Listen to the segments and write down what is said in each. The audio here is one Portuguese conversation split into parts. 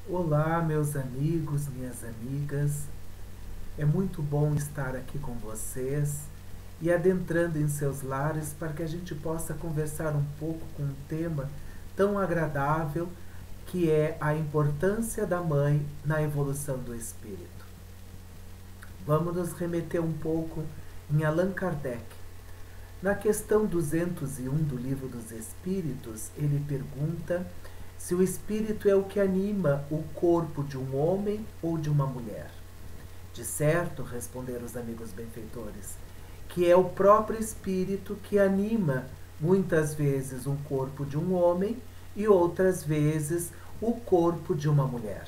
Olá, meus amigos, minhas amigas. É muito bom estar aqui com vocês e adentrando em seus lares para que a gente possa conversar um pouco com um tema tão agradável que é a importância da mãe na evolução do espírito. Vamos nos remeter um pouco em Allan Kardec. Na questão 201 do Livro dos Espíritos, ele pergunta se o espírito é o que anima o corpo de um homem ou de uma mulher. De certo, responderam os amigos benfeitores, que é o próprio espírito que anima muitas vezes um corpo de um homem e outras vezes o corpo de uma mulher.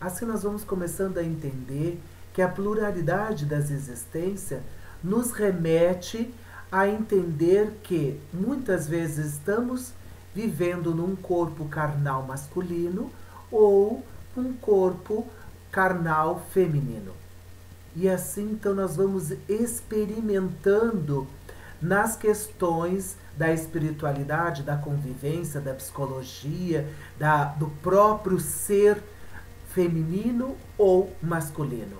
Assim nós vamos começando a entender que a pluralidade das existências nos remete a entender que muitas vezes estamos vivendo num corpo carnal masculino ou um corpo carnal feminino. E assim então nós vamos experimentando nas questões da espiritualidade, da convivência, da psicologia, do próprio ser feminino ou masculino.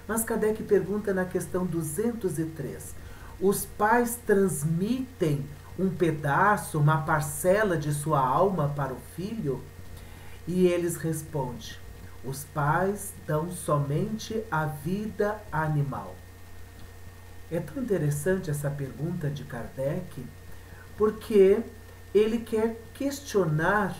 Mas Kardec pergunta na questão 203: os pais transmitem um pedaço, uma parcela de sua alma para o filho? E eles respondem: os pais dão somente a vida animal. É tão interessante essa pergunta de Kardec, porque ele quer questionar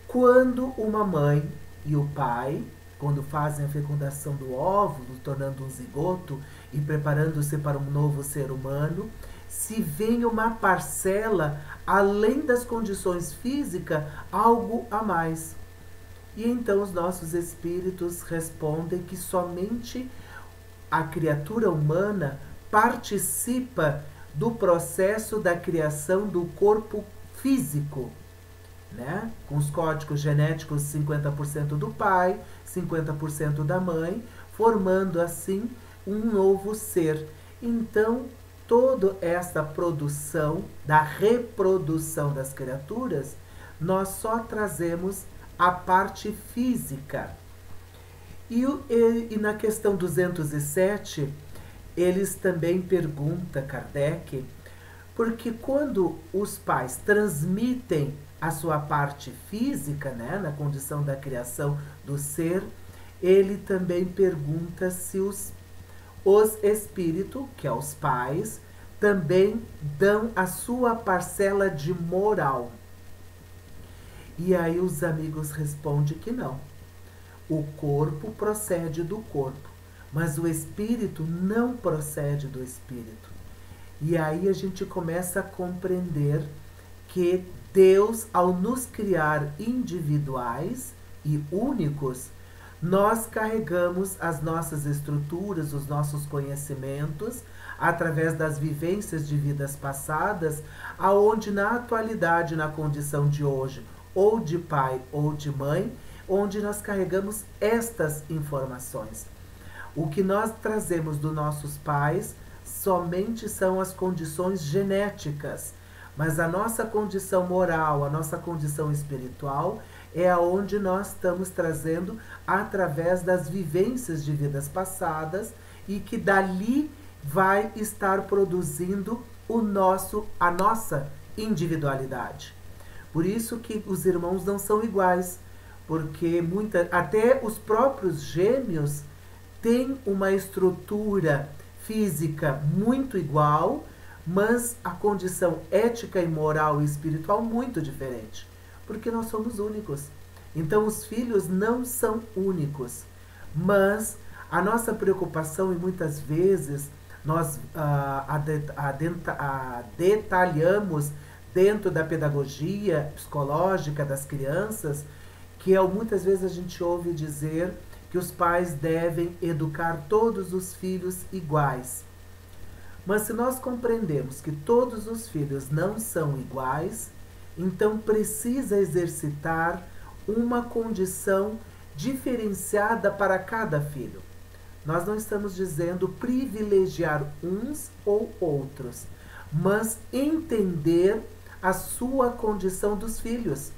quando uma mãe e o pai, quando fazem a fecundação do óvulo, tornando um zigoto e preparando-se para um novo ser humano, se vem uma parcela, além das condições físicas, algo a mais. E então os nossos espíritos respondem que somente a criatura humana participa do processo da criação do corpo físico, né? Com os códigos genéticos 50% do pai, 50% da mãe, formando assim um novo ser. Então, toda essa produção, da reprodução das criaturas, nós só trazemos a parte física. E na questão 207, eles também perguntam, Kardec, porque quando os pais transmitem a sua parte física, né, na condição da criação do ser, ele também pergunta se os espíritos, que é os pais, também dão a sua parcela de moral. E aí os amigos respondem que não. O corpo procede do corpo, mas o espírito não procede do espírito. E aí a gente começa a compreender que Deus, ao nos criar individuais e únicos, nós carregamos as nossas estruturas, os nossos conhecimentos, através das vivências de vidas passadas, aonde na atualidade, na condição de hoje, ou de pai ou de mãe, onde nós carregamos estas informações. O que nós trazemos dos nossos pais somente são as condições genéticas, mas a nossa condição moral, a nossa condição espiritual é aonde nós estamos trazendo através das vivências de vidas passadas e que dali vai estar produzindo a nossa individualidade. Por isso que os irmãos não são iguais, porque até os próprios gêmeos têm uma estrutura física muito igual, mas a condição ética e moral e espiritual muito diferente, porque nós somos únicos. Então os filhos não são únicos, mas a nossa preocupação, e muitas vezes nós detalhamos dentro da pedagogia psicológica das crianças, que muitas vezes a gente ouve dizer que os pais devem educar todos os filhos iguais. Mas se nós compreendemos que todos os filhos não são iguais, então precisa exercitar uma condição diferenciada para cada filho. Nós não estamos dizendo privilegiar uns ou outros, mas entender a sua condição dos filhos.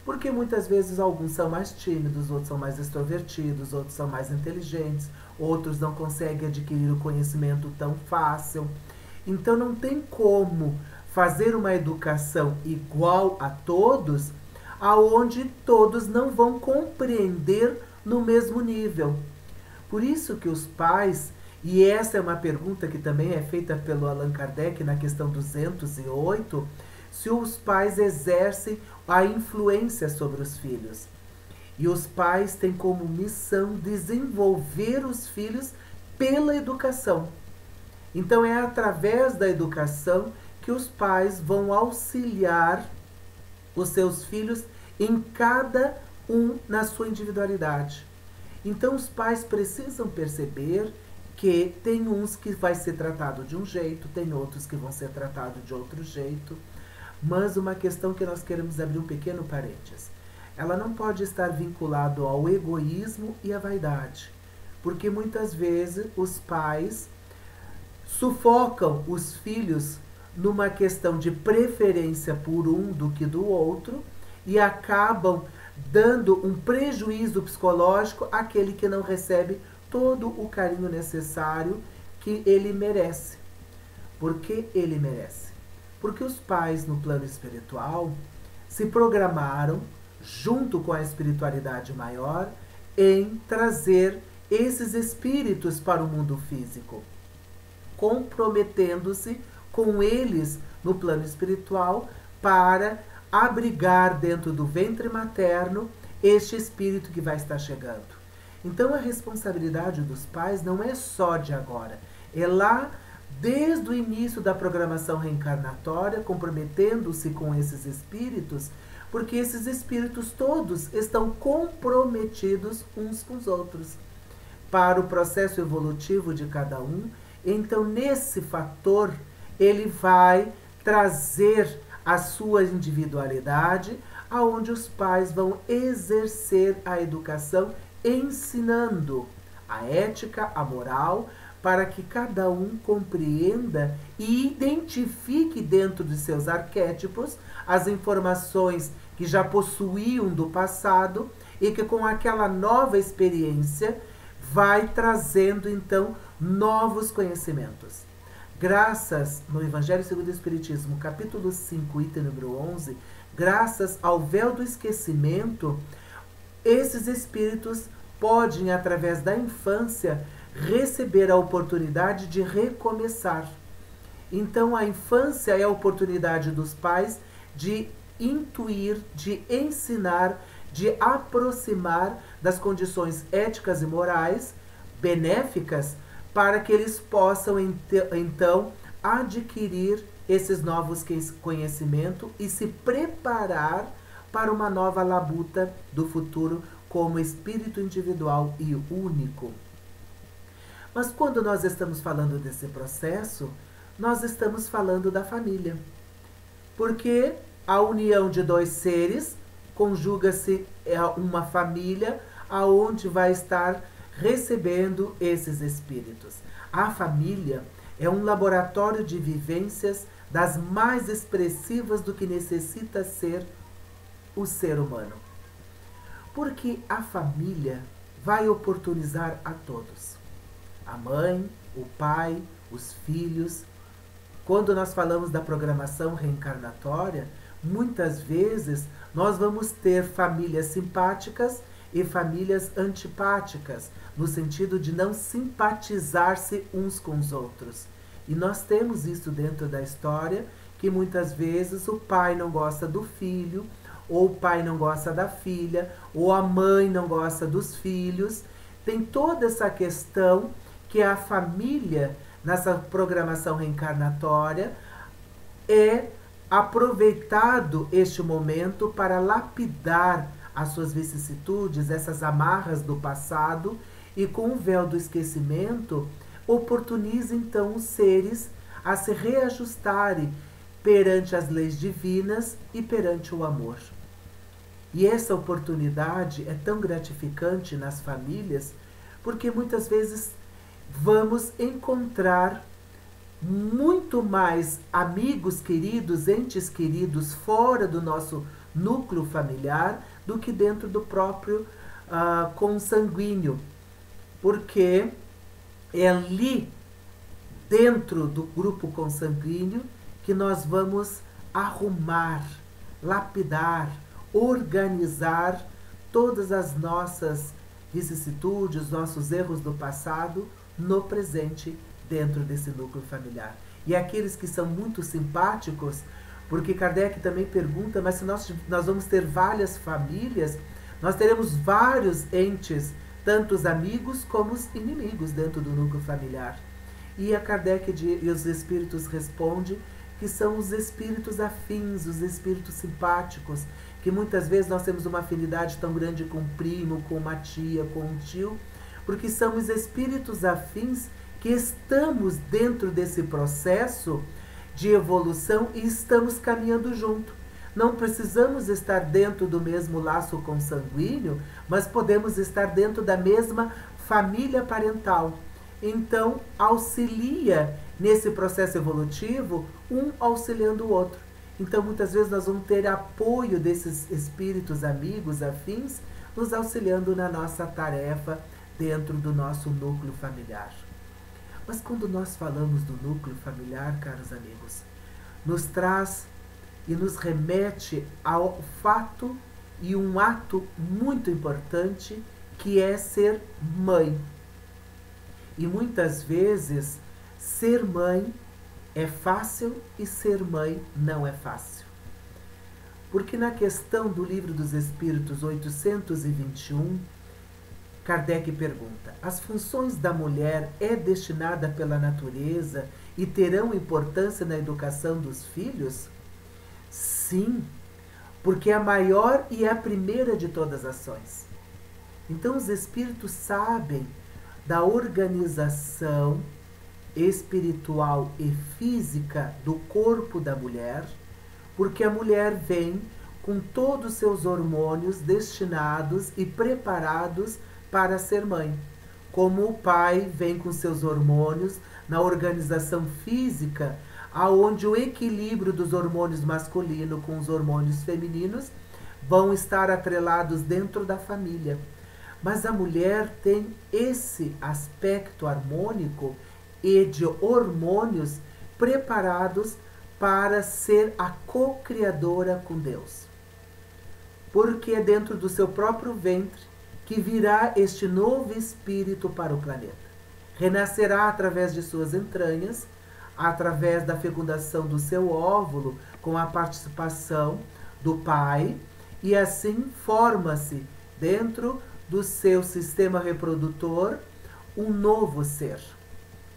Porque muitas vezes alguns são mais tímidos, outros são mais extrovertidos, outros são mais inteligentes, outros não conseguem adquirir o conhecimento tão fácil. Então não tem como fazer uma educação igual a todos, aonde todos não vão compreender no mesmo nível. Por isso que os pais, e essa é uma pergunta que também é feita pelo Allan Kardec na questão 208, se os pais exercem a influência sobre os filhos. E os pais têm como missão desenvolver os filhos pela educação. Então é através da educação que os pais vão auxiliar os seus filhos em cada um na sua individualidade. Então os pais precisam perceber que tem uns que vai ser tratado de um jeito, tem outros que vão ser tratados de outro jeito. Mas uma questão que nós queremos abrir um pequeno parênteses. Ela não pode estar vinculado ao egoísmo e à vaidade. Porque muitas vezes os pais sufocam os filhos numa questão de preferência por um do que do outro e acabam dando um prejuízo psicológico àquele que não recebe todo o carinho necessário que ele merece. Por que ele merece? Porque os pais no plano espiritual se programaram, junto com a espiritualidade maior, em trazer esses espíritos para o mundo físico, comprometendo-se com eles no plano espiritual para abrigar dentro do ventre materno este espírito que vai estar chegando. Então a responsabilidade dos pais não é só de agora, é lá desde o início da programação reencarnatória, comprometendo-se com esses espíritos, porque esses espíritos todos estão comprometidos uns com os outros para o processo evolutivo de cada um. Então, nesse fator, ele vai trazer a sua individualidade, aonde os pais vão exercer a educação, ensinando a ética, a moral, para que cada um compreenda e identifique dentro de seus arquétipos as informações que já possuíam do passado e que com aquela nova experiência vai trazendo então novos conhecimentos. Graças, no Evangelho segundo o Espiritismo, capítulo 5, item número 11, graças ao véu do esquecimento, esses espíritos podem, através da infância, receber a oportunidade de recomeçar. Então a infância é a oportunidade dos pais de intuir, de ensinar, de aproximar das condições éticas e morais benéficas para que eles possam então adquirir esses novos conhecimentos e se preparar para uma nova labuta do futuro como espírito individual e único. Mas quando nós estamos falando desse processo, nós estamos falando da família. Porque a união de dois seres conjuga-se uma família aonde vai estar recebendo esses espíritos. A família é um laboratório de vivências das mais expressivas do que necessita ser o ser humano. Porque a família vai oportunizar a todos. A mãe, o pai, os filhos. Quando nós falamos da programação reencarnatória, muitas vezes nós vamos ter famílias simpáticas e famílias antipáticas, no sentido de não simpatizar-se uns com os outros. E nós temos isso dentro da história, que muitas vezes o pai não gosta do filho, ou o pai não gosta da filha, ou a mãe não gosta dos filhos. Tem toda essa questão que a família, nessa programação reencarnatória, é aproveitado este momento para lapidar as suas vicissitudes, essas amarras do passado, e com o véu do esquecimento, oportuniza então os seres a se reajustarem perante as leis divinas e perante o amor. E essa oportunidade é tão gratificante nas famílias, porque muitas vezes vamos encontrar muito mais amigos queridos, entes queridos fora do nosso núcleo familiar do que dentro do próprio consanguíneo, porque é ali, dentro do grupo consanguíneo, que nós vamos arrumar, lapidar, organizar todas as nossas vicissitudes, nossos erros do passado no presente dentro desse núcleo familiar. E aqueles que são muito simpáticos, porque Kardec também pergunta, mas se nós vamos ter várias famílias, nós teremos vários entes, tanto os amigos como os inimigos dentro do núcleo familiar. E a Kardec e os espíritos respondem que são os espíritos afins, os espíritos simpáticos, que muitas vezes nós temos uma afinidade tão grande com um primo, com uma tia, com um tio, porque são os espíritos afins que estamos dentro desse processo de evolução e estamos caminhando junto. Não precisamos estar dentro do mesmo laço consanguíneo, mas podemos estar dentro da mesma família parental. Então, auxilia nesse processo evolutivo, um auxiliando o outro. Então, muitas vezes nós vamos ter apoio desses espíritos amigos, afins, nos auxiliando na nossa tarefa dentro do nosso núcleo familiar. Mas quando nós falamos do núcleo familiar, caros amigos, nos traz e nos remete ao fato e um ato muito importante, que é ser mãe. E muitas vezes, ser mãe é fácil e ser mãe não é fácil. Porque na questão do Livro dos Espíritos 821, Kardec pergunta: as funções da mulher é destinada pela natureza e terão importância na educação dos filhos? Sim, porque é a maior e é a primeira de todas as ações. Então os espíritos sabem da organização espiritual e física do corpo da mulher, porque a mulher vem com todos os seus hormônios destinados e preparados para ser mãe. Como o pai vem com seus hormônios na organização física, aonde o equilíbrio dos hormônios masculinos com os hormônios femininos vão estar atrelados dentro da família. Mas a mulher tem esse aspecto harmônico e de hormônios preparados para ser a co-criadora com Deus. Porque é dentro do seu próprio ventre que virá este novo espírito para o planeta. Renascerá através de suas entranhas, através da fecundação do seu óvulo, com a participação do pai, e assim forma-se dentro do seu sistema reprodutor um novo ser.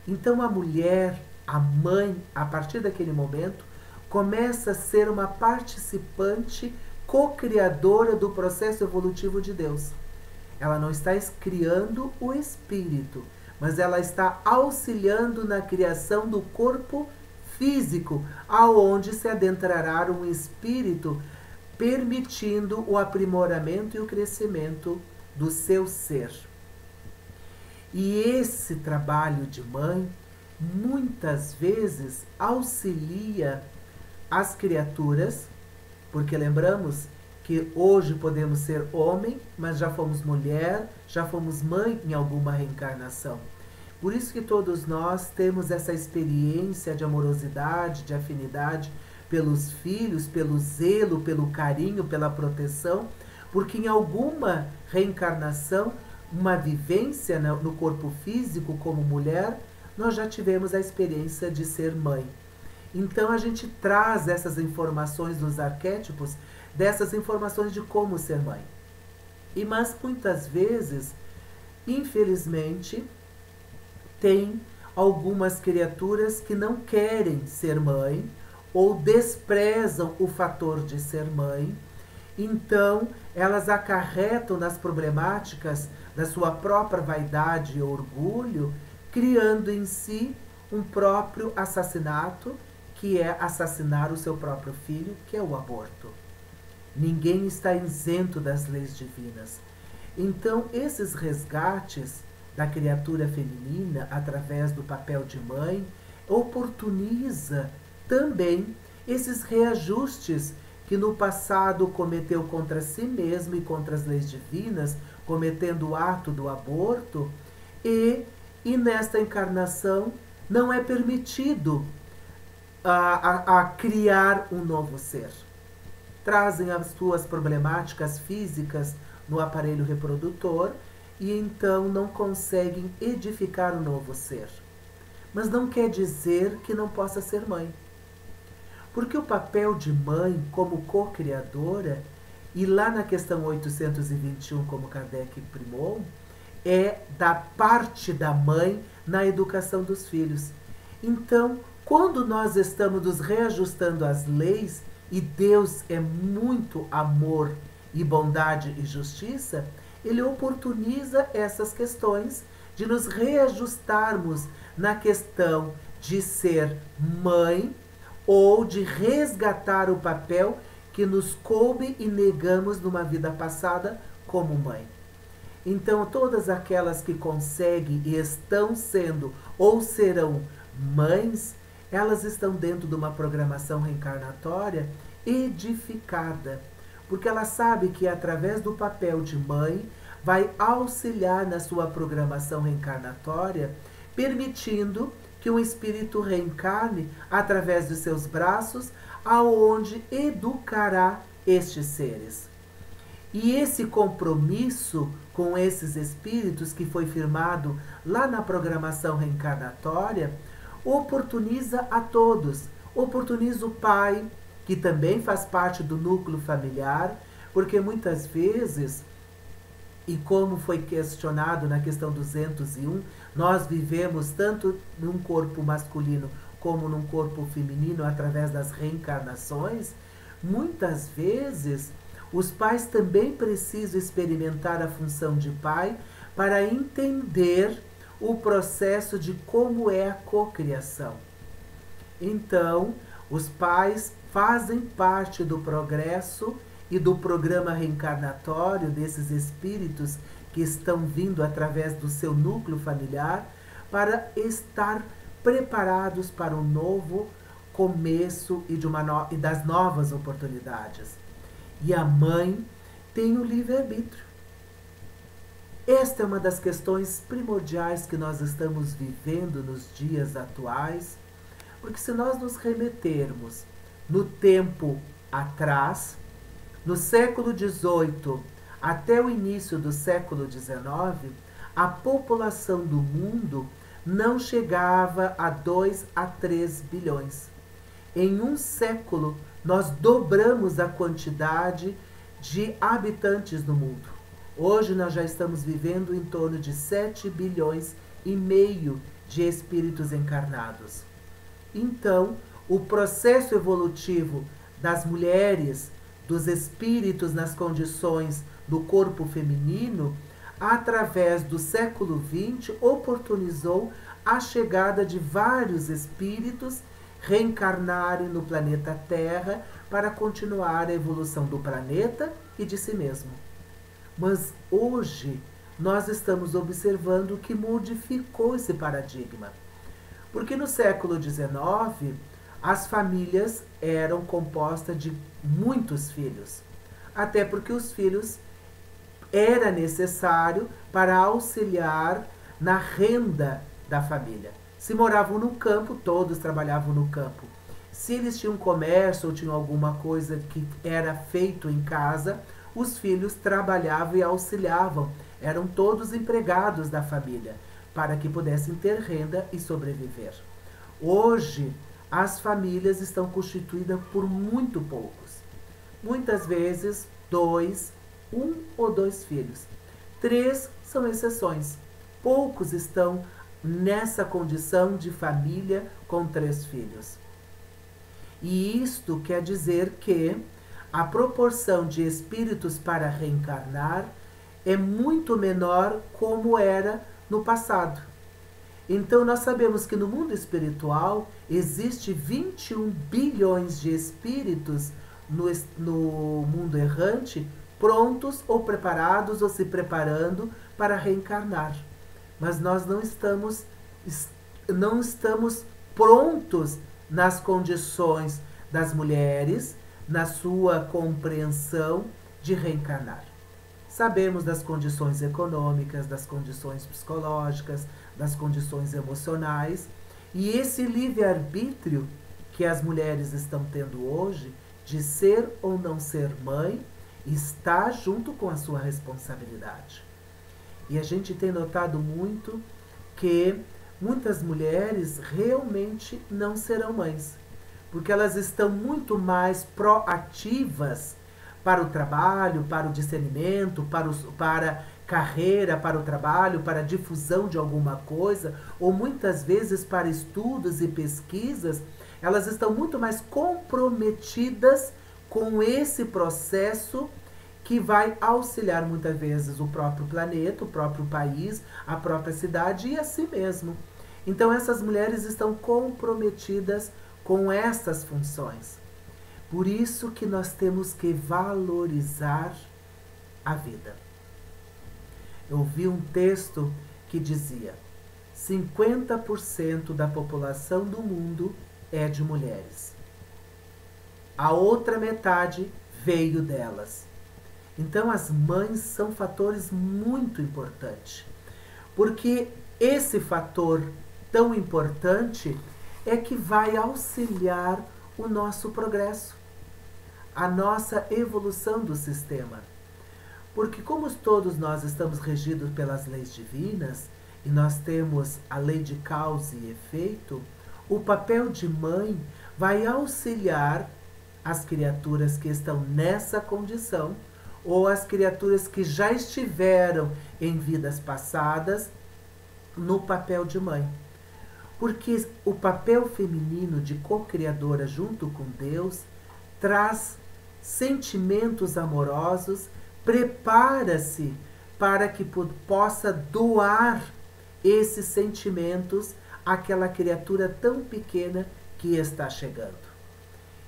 Então a mulher, a mãe, a partir daquele momento, começa a ser uma participante co-criadora do processo evolutivo de Deus. Ela não está criando o espírito, mas ela está auxiliando na criação do corpo físico, aonde se adentrará um espírito, permitindo o aprimoramento e o crescimento do seu ser. E esse trabalho de mãe, muitas vezes, auxilia as criaturas, porque lembramos que hoje podemos ser homem, mas já fomos mulher, já fomos mãe em alguma reencarnação. Por isso que todos nós temos essa experiência de amorosidade, de afinidade pelos filhos, pelo zelo, pelo carinho, pela proteção, porque em alguma reencarnação, uma vivência no corpo físico como mulher, nós já tivemos a experiência de ser mãe. Então a gente traz essas informações dos arquétipos, dessas informações de como ser mãe. Mas muitas vezes, infelizmente, tem algumas criaturas que não querem ser mãe ou desprezam o fator de ser mãe. Então, elas acarretam nas problemáticas da sua própria vaidade e orgulho, criando em si um próprio assassinato, que é assassinar o seu próprio filho, que é o aborto. Ninguém está isento das leis divinas. Então, esses resgates da criatura feminina, através do papel de mãe, oportuniza também esses reajustes que no passado cometeu contra si mesmo e contra as leis divinas, cometendo o ato do aborto, e nesta encarnação não é permitido a criar um novo ser. Trazem as suas problemáticas físicas no aparelho reprodutor e então não conseguem edificar um novo ser. Mas não quer dizer que não possa ser mãe. Porque o papel de mãe como co-criadora, e lá na questão 821, como Kardec primou, é da parte da mãe na educação dos filhos. Então, quando nós estamos nos reajustando às leis, e Deus é muito amor e bondade e justiça, Ele oportuniza essas questões de nos reajustarmos na questão de ser mãe ou de resgatar o papel que nos coube e negamos numa vida passada como mãe. Então, todas aquelas que conseguem e estão sendo ou serão mães, elas estão dentro de uma programação reencarnatória edificada, porque ela sabe que através do papel de mãe vai auxiliar na sua programação reencarnatória, permitindo que o espírito reencarne através de seus braços, aonde educará estes seres. E esse compromisso com esses espíritos que foi firmado lá na programação reencarnatória, oportuniza a todos. Oportuniza o pai, que também faz parte do núcleo familiar, porque muitas vezes, e como foi questionado na questão 201, nós vivemos tanto num corpo masculino como num corpo feminino através das reencarnações. Muitas vezes os pais também precisam experimentar a função de pai para entender o processo de como é a cocriação. Então, os pais fazem parte do progresso e do programa reencarnatório desses espíritos que estão vindo através do seu núcleo familiar para estar preparados para um novo começo e das novas oportunidades. E a mãe tem o livre-arbítrio. Esta é uma das questões primordiais que nós estamos vivendo nos dias atuais, porque se nós nos remetermos no tempo atrás, no século XVIII até o início do século XIX, a população do mundo não chegava a 2 a 3 bilhões. Em um século, nós dobramos a quantidade de habitantes no mundo. Hoje nós já estamos vivendo em torno de 7 bilhões e meio de espíritos encarnados. Então, o processo evolutivo das mulheres, dos espíritos nas condições do corpo feminino, através do século XX, oportunizou a chegada de vários espíritos reencarnarem no planeta Terra para continuar a evolução do planeta e de si mesmo. Mas hoje nós estamos observando o que modificou esse paradigma. Porque no século XIX, as famílias eram compostas de muitos filhos. Até porque os filhos era necessário para auxiliar na renda da família. Se moravam no campo, todos trabalhavam no campo. Se eles tinham comércio ou tinham alguma coisa que era feito em casa, os filhos trabalhavam e auxiliavam. Eram todos empregados da família, para que pudessem ter renda e sobreviver. Hoje, as famílias estão constituídas por muito poucos. Muitas vezes, 2, 1 ou 2 filhos. 3 são exceções. Poucos estão nessa condição de família com 3 filhos. E isto quer dizer que a proporção de espíritos para reencarnar é muito menor como era no passado. Então nós sabemos que no mundo espiritual existe 21 bilhões de espíritos no mundo errante, prontos ou preparados ou se preparando para reencarnar. Mas nós não estamos prontos nas condições das mulheres, na sua compreensão de reencarnar. Sabemos das condições econômicas, das condições psicológicas, das condições emocionais, e esse livre-arbítrio que as mulheres estão tendo hoje, de ser ou não ser mãe, está junto com a sua responsabilidade. E a gente tem notado muito que muitas mulheres realmente não serão mães, porque elas estão muito mais proativas para o trabalho, para o discernimento, para carreira, para o trabalho, para a difusão de alguma coisa, ou muitas vezes para estudos e pesquisas. Elas estão muito mais comprometidas com esse processo que vai auxiliar muitas vezes o próprio planeta, o próprio país, a própria cidade e a si mesmo. Então essas mulheres estão comprometidas com essas funções. Por isso que nós temos que valorizar a vida. Eu vi um texto que dizia: 50% da população do mundo é de mulheres. A outra metade veio delas. Então as mães são fatores muito importantes, porque esse fator tão importante é que vai auxiliar o nosso progresso, a nossa evolução do sistema. Porque como todos nós estamos regidos pelas leis divinas, e nós temos a lei de causa e efeito, o papel de mãe vai auxiliar as criaturas que estão nessa condição, ou as criaturas que já estiveram em vidas passadas no papel de mãe. Porque o papel feminino de co-criadora junto com Deus traz sentimentos amorosos, prepara-se para que possa doar esses sentimentos àquela criatura tão pequena que está chegando.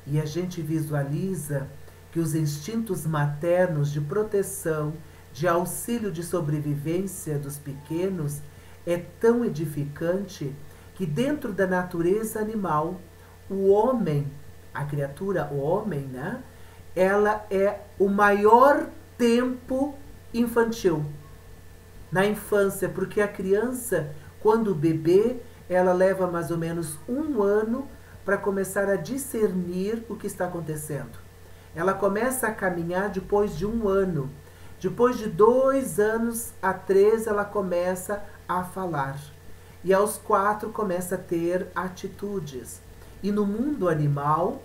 E a gente visualiza que os instintos maternos de proteção, de auxílio de sobrevivência dos pequenos é tão edificante que dentro da natureza animal, o homem, a criatura, o homem, né? Ela é o maior tempo infantil. Na infância, porque a criança, quando bebê, ela leva mais ou menos 1 ano para começar a discernir o que está acontecendo. Ela começa a caminhar depois de 1 ano. Depois de 2 anos a 3, ela começa a falar. E aos 4 começa a ter atitudes. E no mundo animal,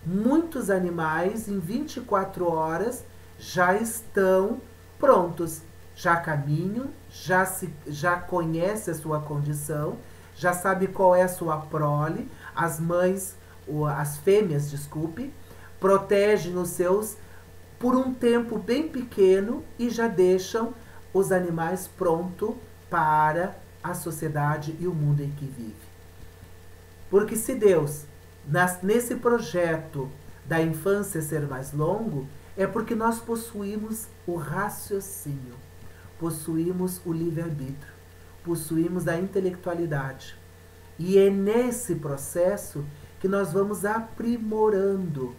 muitos animais em 24 horas já estão prontos. Já caminham, já conhece a sua condição, já sabe qual é a sua prole. As mães, as fêmeas, desculpe, protegem os seus por um tempo bem pequeno e já deixam os animais prontos para a sociedade e o mundo em que vive. Porque se Deus, nesse projeto da infância ser mais longo, é porque nós possuímos o raciocínio, possuímos o livre-arbítrio, possuímos a intelectualidade. E é nesse processo que nós vamos aprimorando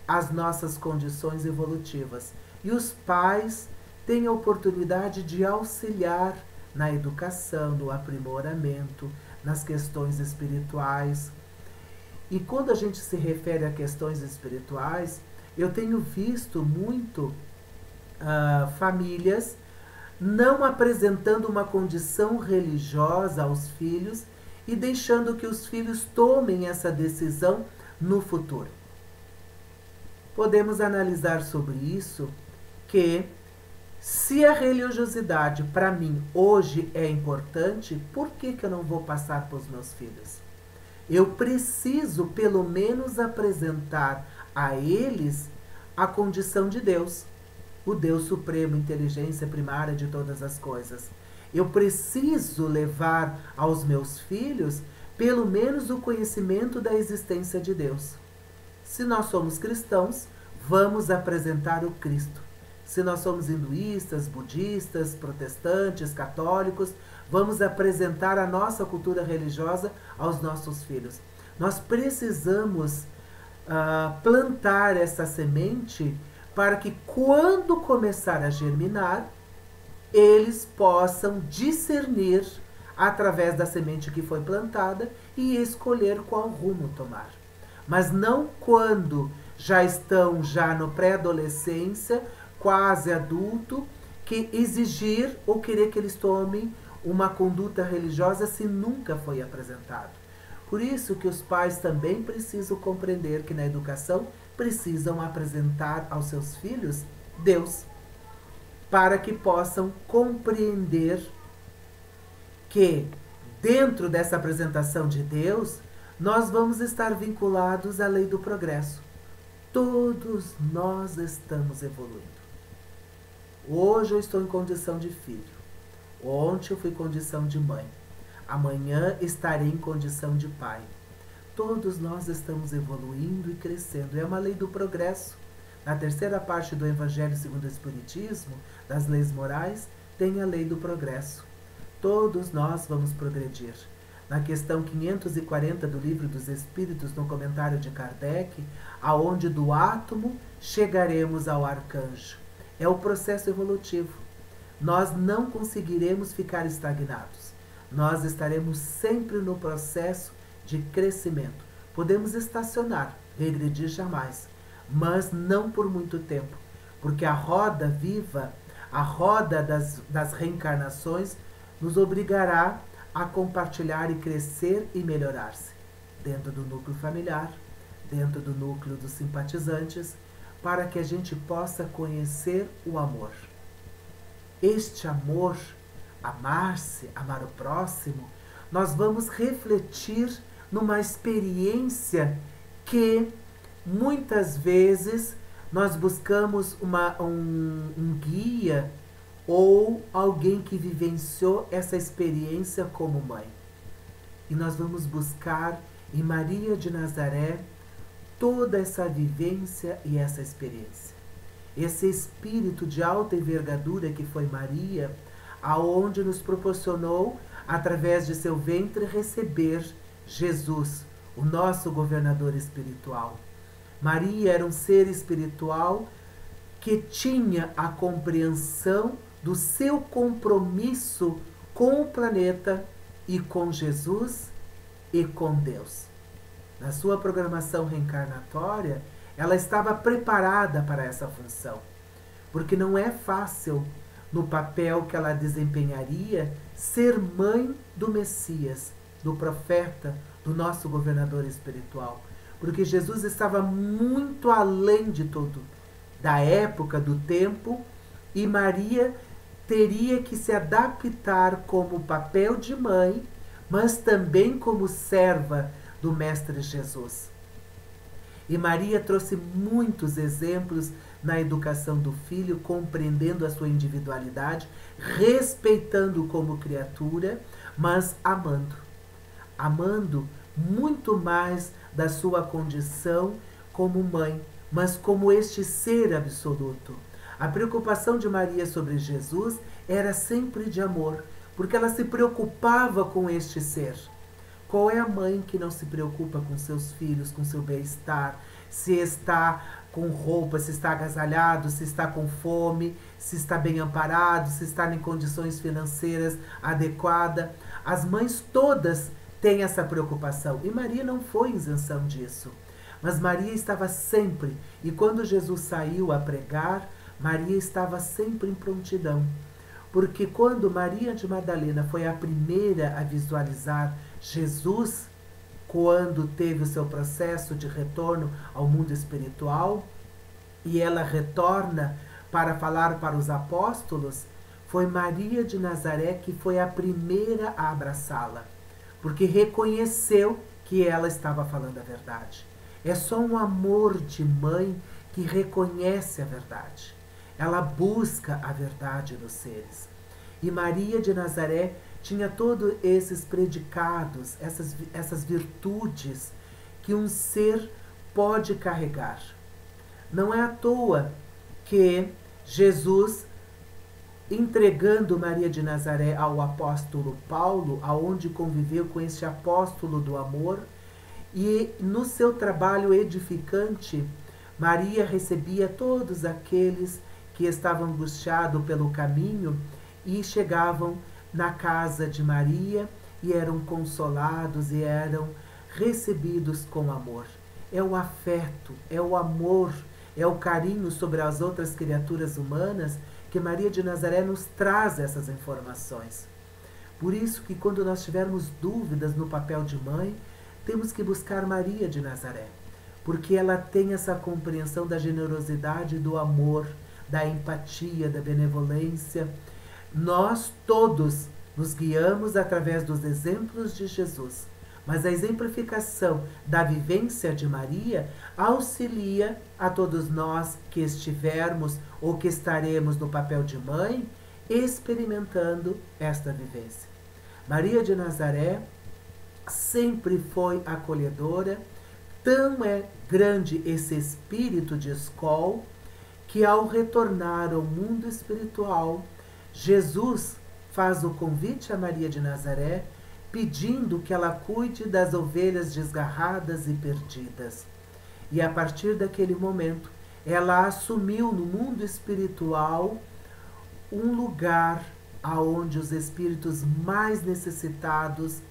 as nossas condições evolutivas. E os pais têm a oportunidade de auxiliar na educação, no aprimoramento, nas questões espirituais. E quando a gente se refere a questões espirituais, eu tenho visto muito famílias não apresentando uma condição religiosa aos filhos e deixando que os filhos tomem essa decisão no futuro. Podemos analisar sobre isso que, se a religiosidade para mim hoje é importante, por que eu não vou passar para os meus filhos? Eu preciso pelo menos apresentar a eles a condição de Deus, o Deus supremo, inteligência primária de todas as coisas. Eu preciso levar aos meus filhos pelo menos o conhecimento da existência de Deus. Se nós somos cristãos, vamos apresentar o Cristo. Se nós somos hinduístas, budistas, protestantes, católicos, vamos apresentar a nossa cultura religiosa aos nossos filhos. Nós precisamos plantar essa semente para que quando começar a germinar, eles possam discernir através da semente que foi plantada e escolher qual rumo tomar. Mas não quando já estão no pré-adolescência, quase adulto, que exigir ou querer que eles tomem uma conduta religiosa se nunca foi apresentado. Por isso que os pais também precisam compreender que na educação precisam apresentar aos seus filhos Deus, para que possam compreender que dentro dessa apresentação de Deus, nós vamos estar vinculados à lei do progresso. Todos nós estamos evoluindo. Hoje eu estou em condição de filho. Ontem eu fui em condição de mãe. Amanhã estarei em condição de pai. Todos nós estamos evoluindo e crescendo. É uma lei do progresso. Na terceira parte do Evangelho segundo o Espiritismo, das leis morais, tem a lei do progresso. Todos nós vamos progredir. Na questão 540 do Livro dos Espíritos, no comentário de Kardec, aonde do átomo chegaremos ao arcanjo. É o processo evolutivo. Nós não conseguiremos ficar estagnados. Nós estaremos sempre no processo de crescimento. Podemos estacionar, regredir jamais, mas não por muito tempo, porque a roda viva, a roda das reencarnações, nos obrigará a compartilhar e crescer e melhorar-se, dentro do núcleo familiar, dentro do núcleo dos simpatizantes, para que a gente possa conhecer o amor. Este amor, amar-se, amar o próximo, nós vamos refletir numa experiência que muitas vezes nós buscamos um guia ou alguém que vivenciou essa experiência como mãe. E nós vamos buscar em Maria de Nazaré toda essa vivência e essa experiência. Esse espírito de alta envergadura que foi Maria, aonde nos proporcionou, através de seu ventre, receber Jesus, o nosso governador espiritual. Maria era um ser espiritual que tinha a compreensão do seu compromisso com o planeta e com Jesus e com Deus. Na sua programação reencarnatória, ela estava preparada para essa função, porque não é fácil, no papel que ela desempenharia, ser mãe do Messias, do profeta, do nosso governador espiritual, porque Jesus estava muito além de tudo, da época, do tempo, e Maria teria que se adaptar como papel de mãe, mas também como serva do Mestre Jesus. E Maria trouxe muitos exemplos na educação do filho, compreendendo a sua individualidade, respeitando como criatura, mas amando. Amando muito mais da sua condição como mãe, mas como este ser absoluto. A preocupação de Maria sobre Jesus era sempre de amor, porque ela se preocupava com este ser. Qual é a mãe que não se preocupa com seus filhos, com seu bem-estar, se está com roupa, se está agasalhado, se está com fome, se está bem amparado, se está em condições financeiras adequadas? As mães todas têm essa preocupação, e Maria não foi isenção disso. Mas Maria estava sempre, e quando Jesus saiu a pregar, Maria estava sempre em prontidão. Porque quando Maria de Madalena foi a primeira a visualizar Jesus, quando teve o seu processo de retorno ao mundo espiritual, e ela retorna para falar para os apóstolos, foi Maria de Nazaré que foi a primeira a abraçá-la, porque reconheceu que ela estava falando a verdade. É só um amor de mãe que reconhece a verdade. Ela busca a verdade nos seres. E Maria de Nazaré tinha todos esses predicados, essas virtudes que um ser pode carregar. Não é à toa que Jesus, entregando Maria de Nazaré ao apóstolo Paulo, aonde conviveu com este apóstolo do amor, E no seu trabalho edificante, Maria recebia todos aqueles que estavam angustiados pelo caminho e chegavam na casa de Maria e eram consolados e eram recebidos com amor. É o afeto, é o amor, é o carinho sobre as outras criaturas humanas que Maria de Nazaré nos traz essas informações. Por isso que quando nós tivermos dúvidas no papel de mãe, temos que buscar Maria de Nazaré, porque ela tem essa compreensão da generosidade, do amor, da empatia, da benevolência. Nós todos nos guiamos através dos exemplos de Jesus, mas a exemplificação da vivência de Maria auxilia a todos nós que estivermos ou que estaremos no papel de mãe, experimentando esta vivência. Maria de Nazaré sempre foi acolhedora, tão é grande esse espírito de escola que ao retornar ao mundo espiritual, Jesus faz o convite a Maria de Nazaré, pedindo que ela cuide das ovelhas desgarradas e perdidas. E a partir daquele momento, ela assumiu no mundo espiritual um lugar aonde os espíritos mais necessitados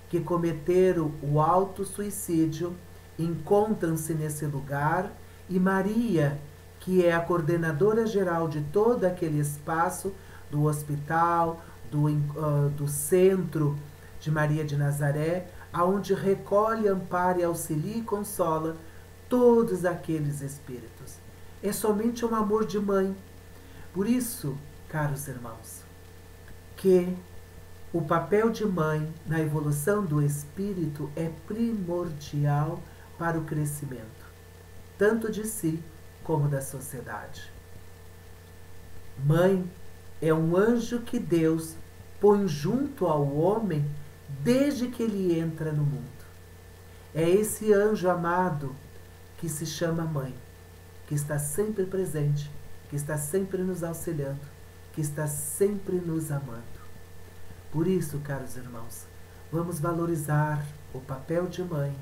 que cometeram o auto-suicídio encontram-se nesse lugar, e Maria, que é a coordenadora geral de todo aquele espaço, do hospital, do centro de Maria de Nazaré, aonde recolhe, ampara, auxilia e consola todos aqueles espíritos. É somente um amor de mãe. Por isso, caros irmãos, que o papel de mãe na evolução do espírito é primordial para o crescimento, tanto de si como da sociedade. Mãe é um anjo que Deus põe junto ao homem desde que ele entra no mundo. É esse anjo amado que se chama mãe, que está sempre presente, que está sempre nos auxiliando, que está sempre nos amando. Por isso, caros irmãos, vamos valorizar o papel de mãe,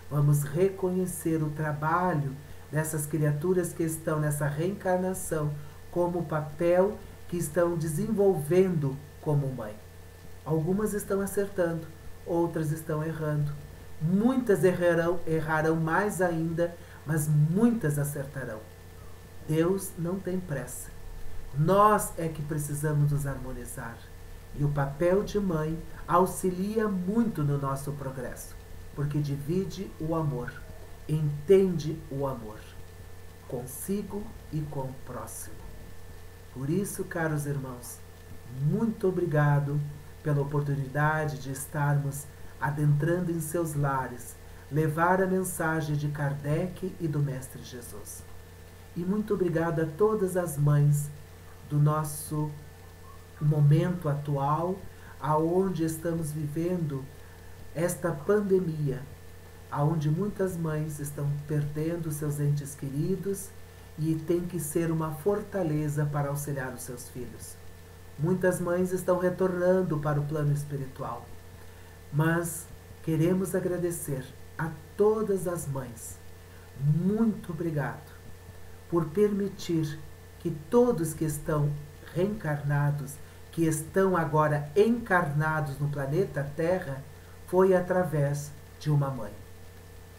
vamos reconhecer o trabalho dessas criaturas que estão nessa reencarnação como o papel que estão desenvolvendo como mãe. Algumas estão acertando, outras estão errando. Muitas errarão mais ainda, mas muitas acertarão. Deus não tem pressa. Nós é que precisamos nos harmonizar. E o papel de mãe auxilia muito no nosso progresso, porque divide o amor, entende o amor, consigo e com o próximo. Por isso, caros irmãos, muito obrigado pela oportunidade de estarmos adentrando em seus lares, levar a mensagem de Kardec e do Mestre Jesus. E muito obrigado a todas as mães do nosso momento atual, aonde estamos vivendo esta pandemia, aonde muitas mães estão perdendo seus entes queridos e tem que ser uma fortaleza para auxiliar os seus filhos. Muitas mães estão retornando para o plano espiritual, mas queremos agradecer a todas as mães. Muito obrigado por permitir que todos que estão reencarnados, que estão agora encarnados no planeta Terra, foi através de uma mãe,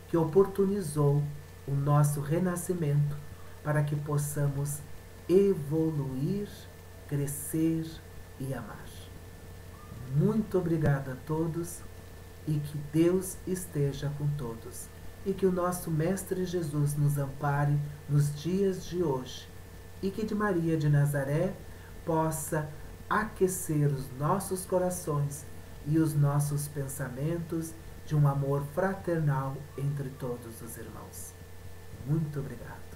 que oportunizou o nosso renascimento para que possamos evoluir, crescer e amar. Muito obrigada a todos e que Deus esteja com todos e que o nosso Mestre Jesus nos ampare nos dias de hoje e que de Maria de Nazaré possa aquecer os nossos corações e os nossos pensamentos de um amor fraternal entre todos os irmãos. Muito obrigado.